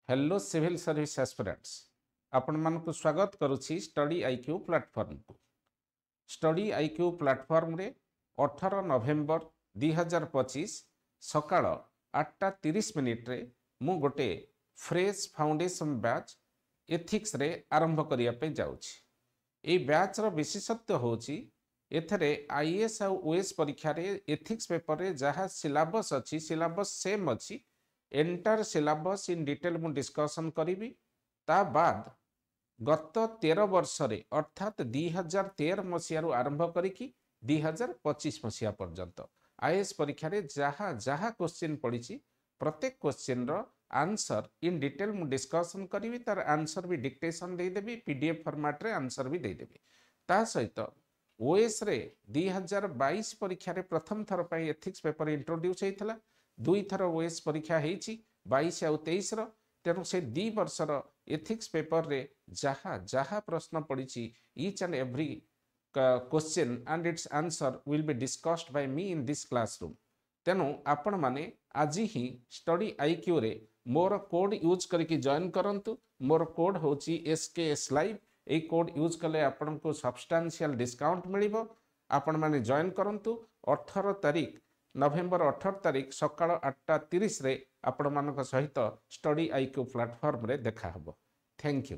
Hello civil service aspirants आपण मानक स्वागत करुछि स्टडी आईक्यू प्लेटफॉर्म को। स्टडी आईक्यू प्लेटफॉर्म रे 18 नवेम्बर 2025 सकाळ 8:30 रे मु गोटे फ्रेश फाउंडेशन बैच एथिक्स रे आरंभ करिया पे जाउछि। ए बैच रो विशेषत्व होछि एथरे आईएएस आ ओएस परीक्षा रे एथिक्स पेपर रे जहा सिलेबस अछि सिलेबस सेम अछि। एंटायर सिलेबस इन डिटेल मु डिस्कशन करी ता बाद गत 13 वर्ष रे अर्थात 2013 मसीह आरंभ करी 2025 मसीहा पर्यंत आईएएस परीक्षा रे जहा जहा क्वेश्चन पड़ी प्रत्येक क्वेश्चन रो आंसर इन डिटेल मु डिस्कशन करी तार आंसर भी डिक्टेशन दे देबी पीडीएफ फॉर्मेट रे आंसर भी दे देबी। ता सहित ओएस रे 2022 परीक्षा रे प्रथम थर पई एथिक्स पेपर इंट्रोड्यूस हेइथला। दुई थर ओएस परीक्षा हेइची 22 आ 23 रो। तेणु से 2 वर्षर एथिक्स पेपर रे जहा जहा प्रश्न पड़ी each and every question and it's answer will be discussed bye me in this classroom. तेणु आपण माने आज ही स्टडी आईक्यू रे मोर कोड यूज करके जॉइन करंतु। मोर कोड होची SKS लाइव। ए कोड यूज कले आपण को सब्सटेंशियल डिस्काउंट मिलिबो। आपण माने जॉइन करंतु। 18 तारीख नवेम्बर 18 तारीख सकाळ 8:30 रे आपण मानक सहित स्टडी आईक्यू प्लेटफॉर्म रे देखा हबो। Thank you.